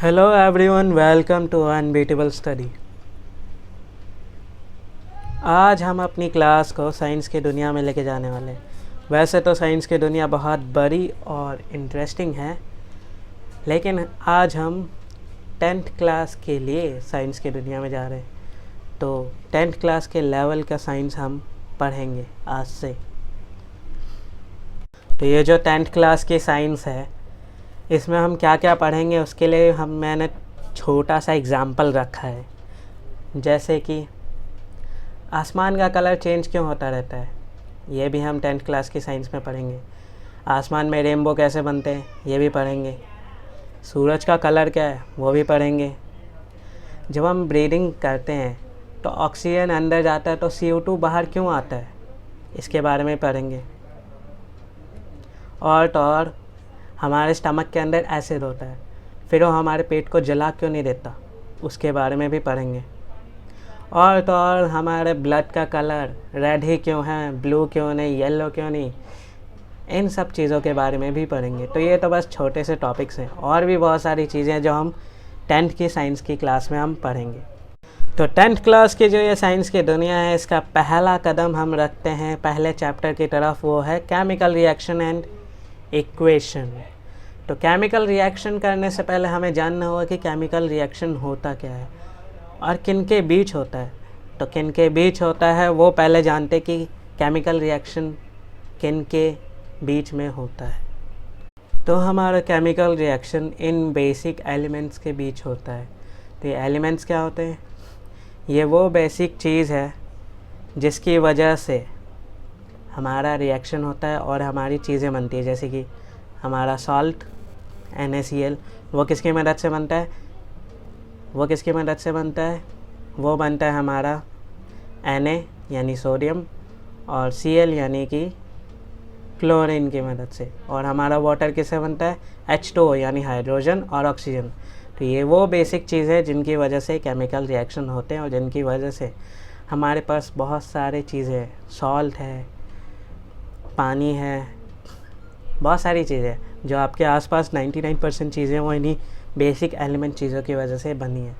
Hello everyone, welcome to unbeatable study. आज हम अपनी क्लास को साइंस की दुनिया में लेके जाने वाले हैं। वैसे तो साइंस की दुनिया बहुत बड़ी और इंटरेस्टिंग है, लेकिन आज हम 10th क्लास के लिए साइंस की दुनिया में जा रहे हैं। तो 10th क्लास के लेवल का साइंस हम पढ़ेंगे आज से। तो ये जो 10th क्लास की साइंस है, इसमें हम क्या क्या पढ़ेंगे उसके लिए मैंने छोटा सा एग्ज़ाम्पल रखा है। जैसे कि आसमान का कलर चेंज क्यों होता रहता है, ये भी हम 10th क्लास की साइंस में पढ़ेंगे। आसमान में रेनबो कैसे बनते हैं, ये भी पढ़ेंगे। सूरज का कलर क्या है, वो भी पढ़ेंगे। जब हम ब्रीदिंग करते हैं तो ऑक्सीजन अंदर जाता है तो CO2 बाहर क्यों आता है, इसके बारे में पढ़ेंगे। और हमारे स्टमक के अंदर एसिड होता है, फिर वो हमारे पेट को जला क्यों नहीं देता, उसके बारे में भी पढ़ेंगे। और हमारे ब्लड का कलर रेड ही क्यों है, ब्लू क्यों नहीं, येलो क्यों नहीं, इन सब चीज़ों के बारे में भी पढ़ेंगे। तो ये तो बस छोटे से टॉपिक्स हैं, और भी बहुत सारी चीज़ें जो हम 10th की साइंस की क्लास में हम पढ़ेंगे। तो 10th क्लास की जो ये साइंस की दुनिया है, इसका पहला कदम हम रखते हैं पहले चैप्टर की तरफ, वो है केमिकल रिएक्शन एंड इक्वेशन। तो केमिकल रिएक्शन करने से पहले हमें जानना होगा कि केमिकल रिएक्शन होता क्या है और किन के बीच होता है। तो किन के बीच होता है वो पहले जानते कि केमिकल रिएक्शन किन के बीच में होता है। तो हमारा chemical reaction in basic elements के बीच होता है। तो ये एलिमेंट्स क्या होते हैं, ये वो बेसिक चीज़ है जिसकी वजह से हमारा रिएक्शन होता है और हमारी चीज़ें बनती है। जैसे कि हमारा सॉल्ट NaCl, वो किसकी मदद से बनता है, वो बनता है हमारा Na यानी सोडियम और Cl यानी कि क्लोरीन की मदद से। और हमारा वाटर किससे बनता है, H2O यानी हाइड्रोजन और ऑक्सीजन। तो ये वो बेसिक चीज़ है जिनकी वजह से केमिकल रिएक्शन होते हैं और जिनकी वजह से हमारे पास बहुत सारे चीज़ें हैं। सॉल्ट है, पानी है, बहुत सारी चीज़ें जो आपके आसपास 99% चीज़ें वो इन्हीं बेसिक एलिमेंट चीज़ों की वजह से बनी है।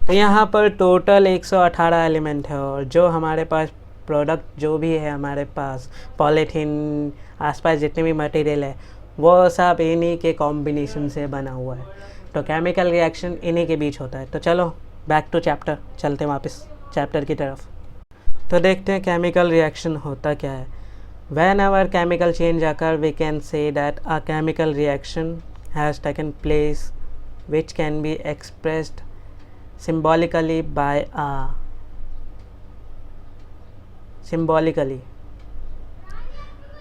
तो यहाँ पर टोटल 118 एलिमेंट है, और जो हमारे पास प्रोडक्ट जो भी है, हमारे पास पॉलीथीन, आसपास जितने भी मटेरियल है, वो सब इन्हीं के कॉम्बिनेशन से बना हुआ है। तो केमिकल रिएक्शन इन्हीं के बीच होता है। तो चलो बैक टू चैप्टर, चलते हैं वापस चैप्टर की तरफ। तो देखते हैं केमिकल रिएक्शन होता क्या है। Whenever chemical change occur, we can say that a chemical reaction has taken place, which can be expressed symbolically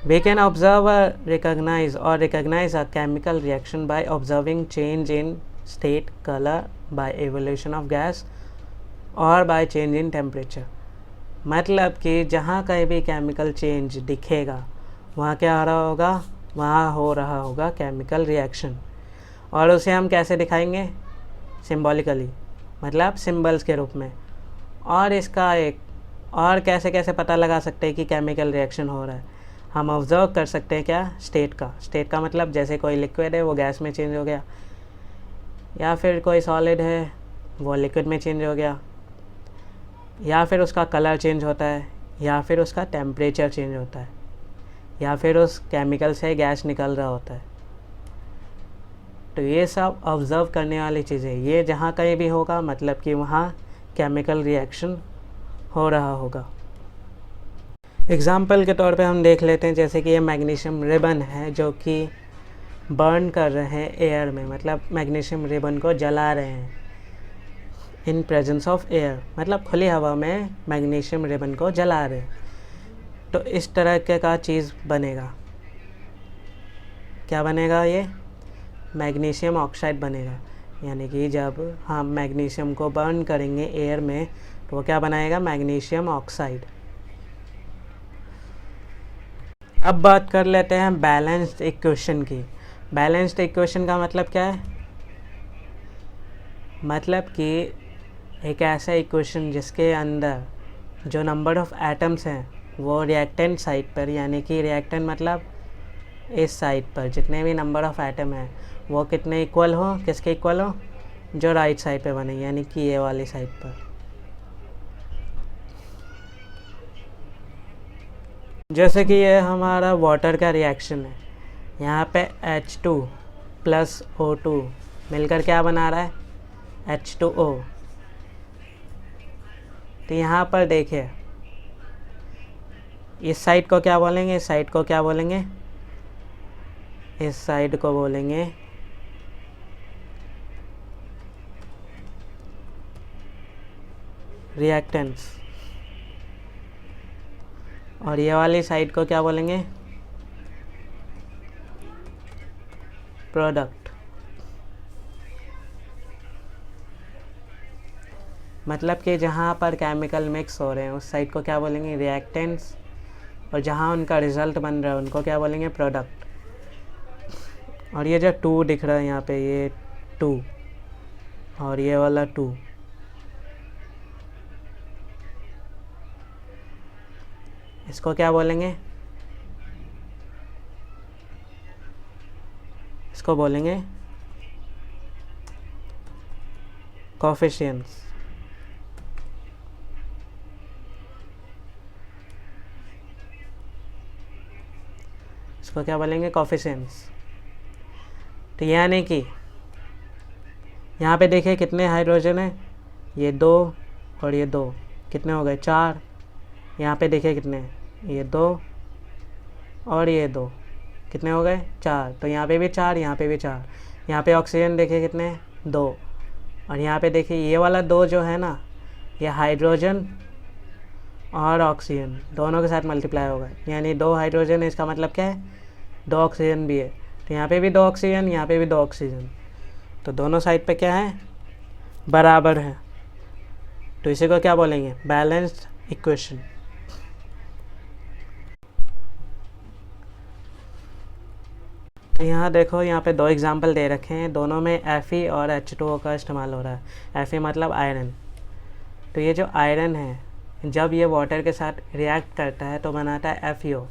we can observe recognize a chemical reaction by observing change in state, color, by evolution of gas, or by change in temperature। मतलब कि जहाँ कहीं भी chemical change दिखेगा वहाँ क्या हो रहा होगा, वहाँ हो रहा होगा केमिकल रिएक्शन। और उसे हम कैसे दिखाएंगे, सिंबॉलिकली, मतलब सिंबल्स के रूप में। और इसका एक और कैसे पता लगा सकते हैं कि केमिकल रिएक्शन हो रहा है, हम ऑब्ज़र्व कर सकते हैं क्या, स्टेट का मतलब जैसे कोई लिक्विड है वो गैस में चेंज हो गया, या फिर कोई सॉलिड है वो लिक्विड में चेंज हो गया, या फिर उसका कलर चेंज होता है, या फिर उसका टेम्परेचर चेंज होता है, या फिर उस केमिकल से गैस निकल रहा होता है। तो ये सब ऑब्ज़र्व करने वाली चीज़ें, ये जहाँ कहीं भी होगा मतलब कि वहाँ केमिकल रिएक्शन हो रहा होगा। एग्ज़ाम्पल के तौर पे हम देख लेते हैं, जैसे कि ये मैग्नीशियम रिबन है जो कि बर्न कर रहे हैं एयर में, मतलब मैग्नीशियम रिबन को जला रहे हैं इन प्रेजेंस ऑफ एयर, मतलब खुली हवा में मैग्नीशियम रिबन को जला रहे। तो इस तरह के का चीज़ बनेगा, क्या बनेगा, ये मैग्नीशियम ऑक्साइड बनेगा। यानी कि जब हम मैग्नीशियम को बर्न करेंगे एयर में तो वो क्या बनाएगा, मैग्नीशियम ऑक्साइड। अब बात कर लेते हैं बैलेंस्ड इक्वेशन की। बैलेंस्ड इक्वेशन का मतलब क्या है, मतलब कि एक ऐसा इक्वेशन जिसके अंदर जो नंबर ऑफ़ एटम्स हैं वो रिएक्टेंट साइड पर, यानी कि रिएक्टेंट मतलब इस साइड पर जितने भी नंबर ऑफ़ एटम हैं वो कितने इक्वल हो, किसके इक्वल हो, जो राइट साइड पे बने, यानी कि ये वाली साइड पर। जैसे कि ये हमारा वाटर का रिएक्शन है, यहाँ पे H2 प्लस O2 मिलकर क्या बना रहा है, H2O। तो यहाँ पर देखिए, इस साइड को क्या बोलेंगे, इस साइड को क्या बोलेंगे, इस साइड को बोलेंगे रिएक्टेंस, और ये वाली साइड को क्या बोलेंगे, प्रोडक्ट। मतलब कि जहाँ पर केमिकल मिक्स हो रहे हैं उस साइड को क्या बोलेंगे, रिएक्टेंट्स, और जहाँ उनका रिज़ल्ट बन रहा है उनको क्या बोलेंगे, प्रोडक्ट। और ये जो 2 दिख रहा है यहाँ पे, ये 2 और ये वाला 2, इसको क्या बोलेंगे, इसको बोलेंगे कोफिशिएंट्स। इसको क्या बोलेंगे, कोफिशिएंट्स। तो यानी कि यहाँ पे देखिए कितने हाइड्रोजन है, ये 2 और ये 2, कितने हो गए, 4। यहाँ पे देखिए कितने, ये 2 और ये 2, कितने हो गए, 4। तो यहाँ पे भी 4, यहाँ पे भी 4। यहाँ पे ऑक्सीजन देखिए कितने, 2, और यहाँ पे देखिए ये वाला 2 जो है ना, ये हाइड्रोजन और ऑक्सीजन दोनों के साथ मल्टीप्लाई होगा, यानी 2 हाइड्रोजन है, इसका मतलब क्या है, 2 ऑक्सीजन भी है। तो यहाँ पे भी 2 ऑक्सीजन, यहाँ पे भी 2 ऑक्सीजन, तो दोनों साइड पे क्या है, बराबर है। तो इसी को क्या बोलेंगे, बैलेंस्ड इक्वेशन। तो यहाँ देखो, यहाँ पे 2 एग्जाम्पल दे रखे हैं, दोनों में Fe और H2O का इस्तेमाल हो रहा है। Fe मतलब आयरन। तो ये जो आयरन है जब ये वाटर के साथ रिएक्ट करता है तो बनाता है FeO,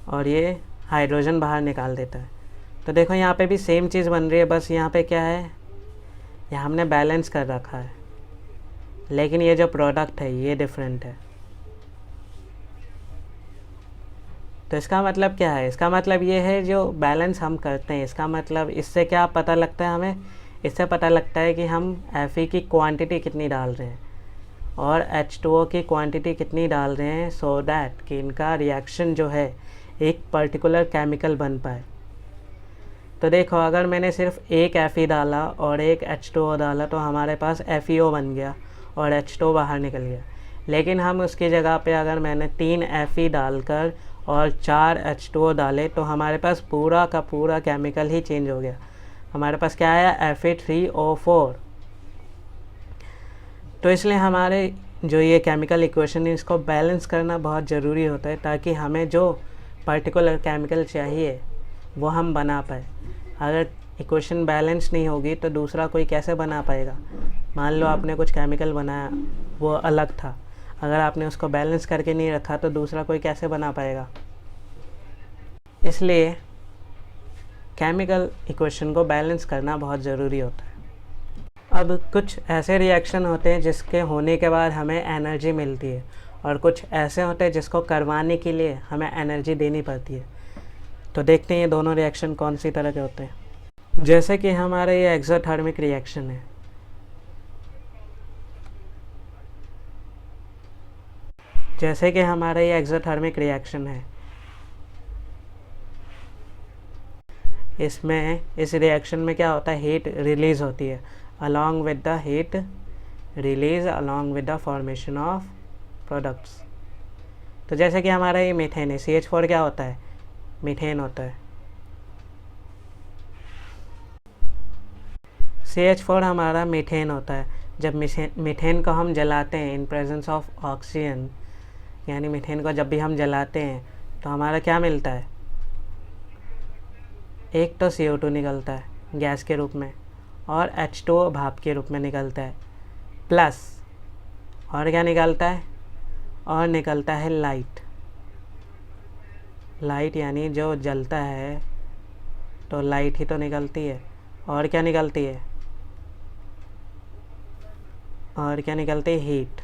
और ये हाइड्रोजन बाहर निकाल देता है। तो देखो यहाँ पे भी सेम चीज़ बन रही है, बस यहाँ पे क्या है, यहाँ हमने बैलेंस कर रखा है, लेकिन ये जो प्रोडक्ट है ये डिफरेंट है। तो इसका मतलब क्या है, इसका मतलब ये है जो बैलेंस हम करते हैं, इसका मतलब इससे क्या पता लगता है हमें, इससे पता लगता है कि हम Fe की क्वांटिटी कितनी डाल रहे हैं और H2O की क्वांटिटी कितनी डाल रहे हैं, सो दैट कि इनका रिएक्शन जो है एक पर्टिकुलर केमिकल बन पाए। तो देखो, अगर मैंने सिर्फ एक Fe डाला और एक H2O डाला तो हमारे पास FeO बन गया और H2O बाहर निकल गया। लेकिन हम उसकी जगह पे अगर मैंने 3 Fe डालकर और 4 H2O डाले तो हमारे पास पूरा का पूरा केमिकल ही चेंज हो गया। हमारे पास क्या आया, Fe3O4। तो इसलिए हमारे जो ये केमिकल इक्वेशन है इसको बैलेंस करना बहुत ज़रूरी होता है, ताकि हमें जो पर्टिकुलर केमिकल चाहिए वो हम बना पाए। अगर इक्वेशन बैलेंस नहीं होगी तो दूसरा कोई कैसे बना पाएगा। मान लो आपने कुछ केमिकल बनाया, वो अलग था, अगर आपने उसको बैलेंस करके नहीं रखा तो दूसरा कोई कैसे बना पाएगा। इसलिए केमिकल इक्वेशन को बैलेंस करना बहुत ज़रूरी होता है। अब कुछ ऐसे रिएक्शन होते हैं जिसके होने के बाद हमें एनर्जी मिलती है, और कुछ ऐसे होते हैं जिसको करवाने के लिए हमें एनर्जी देनी पड़ती है। तो देखते हैं ये दोनों रिएक्शन कौन सी तरह के होते हैं। जैसे कि हमारा ये एक्सोथर्मिक रिएक्शन है। जैसे कि हमारा ये एक्सोथर्मिक रिएक्शन है, इसमें इस रिएक्शन में क्या होता है, हीट रिलीज़ होती है along with the heat release along with the formation of products। तो जैसे कि हमारा ये मीथेन है, CH4 क्या होता है, मीथेन होता है। CH4 हमारा मीथेन होता है। जब मीथेन को हम जलाते हैं इन प्रेजेंस ऑफ ऑक्सीजन, यानी मीथेन को जब भी हम जलाते हैं तो हमारा क्या मिलता है, एक तो CO2 निकलता है गैस के रूप में, और H2O भाप के रूप में निकलता है, प्लस और क्या निकलता है, और निकलता है लाइट। लाइट यानी जो जलता है तो लाइट ही तो निकलती है। और क्या निकलती है? और क्या निकलती है? हीट।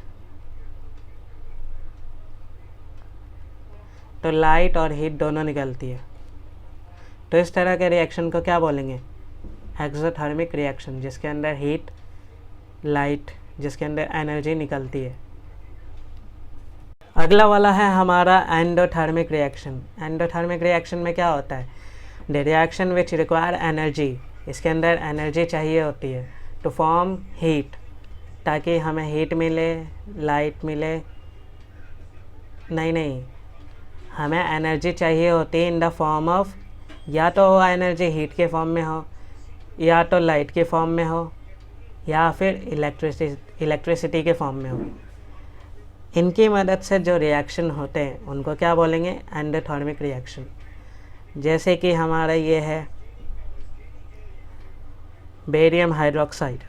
तो लाइट और हीट दोनों निकलती है। तो इस तरह के रिएक्शन को क्या बोलेंगे? एक्सोथर्मिक रिएक्शन, जिसके अंदर हीट, लाइट, जिसके अंदर एनर्जी निकलती है। अगला वाला है हमारा एंडोथर्मिक रिएक्शन। एंडोथर्मिक रिएक्शन में क्या होता है? The reaction which require energy, इसके अंदर एनर्जी चाहिए होती है टू फॉर्म हीट, ताकि हमें हीट मिले, लाइट मिले। नहीं, हमें एनर्जी चाहिए होती है इन द फॉर्म ऑफ, या तो वो एनर्जी हीट के फॉर्म में हो, या तो लाइट के फॉर्म में हो, या फिर इलेक्ट्रिसिटी के फॉर्म में हो। इनकी मदद से जो रिएक्शन होते हैं उनको क्या बोलेंगे? Endothermic reaction. जैसे कि हमारा ये है बेरियम हाइड्रोक्साइड।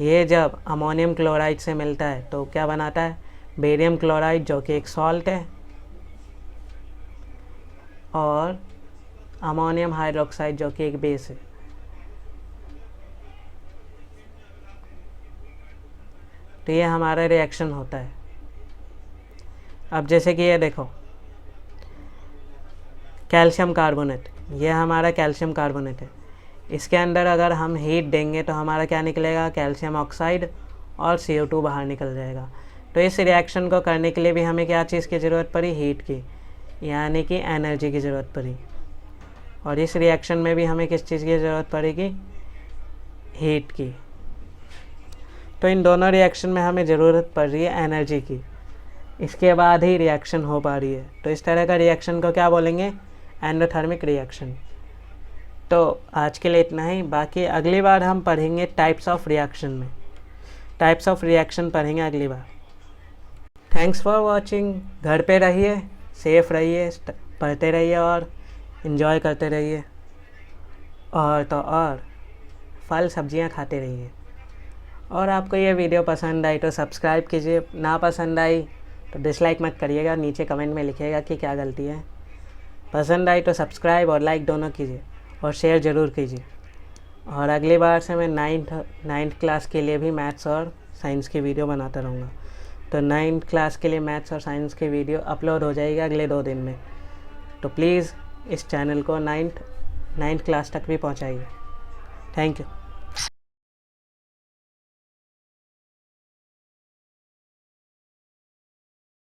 ये जब अमोनियम क्लोराइड से मिलता है तो क्या बनाता है? बेरियम क्लोराइड, जो कि एक सॉल्ट है, और अमोनियम हाइड्रोक्साइड, जो कि एक बेस है। तो ये हमारा रिएक्शन होता है। अब जैसे कि ये देखो, कैल्शियम कार्बोनेट, ये हमारा कैल्शियम कार्बोनेट है। इसके अंदर अगर हम हीट देंगे तो हमारा क्या निकलेगा? कैल्शियम ऑक्साइड और CO2 बाहर निकल जाएगा। तो इस रिएक्शन को करने के लिए भी हमें क्या चीज़ की ज़रूरत पड़ी? हीट की, यानी कि एनर्जी की ज़रूरत पड़ी। और इस रिएक्शन में भी हमें किस चीज़ की ज़रूरत पड़ेगी? हीट की। तो इन दोनों रिएक्शन में हमें ज़रूरत पड़ रही है एनर्जी की, इसके बाद ही रिएक्शन हो पा रही है। तो इस तरह का रिएक्शन को क्या बोलेंगे? Endothermic reaction. तो आज के लिए इतना ही। बाकी अगली बार हम पढ़ेंगे टाइप्स ऑफ रिएक्शन में। टाइप्स ऑफ रिएक्शन पढ़ेंगे अगली बार। Thanks for watching. घर पे रहिए, सेफ रहिए, पढ़ते रहिए और इन्जॉय करते रहिए। और तो और फल सब्जियां खाते रहिए। और आपको ये वीडियो पसंद आई तो सब्सक्राइब कीजिए, ना पसंद आई तो डिसलाइक मत करिएगा, नीचे कमेंट में लिखिएगा कि क्या गलती है। पसंद आई तो सब्सक्राइब और लाइक दोनों कीजिए और शेयर ज़रूर कीजिए। और अगली बार से मैं नाइन्थ क्लास के लिए भी मैथ्स और साइंस की वीडियो बनाता रहूँगा। तो 9th क्लास के लिए मैथ्स और साइंस की वीडियो अपलोड हो जाएगी अगले 2 दिन में। तो प्लीज़ इस चैनल को 9th क्लास तक भी पहुँचाइए। Thank you.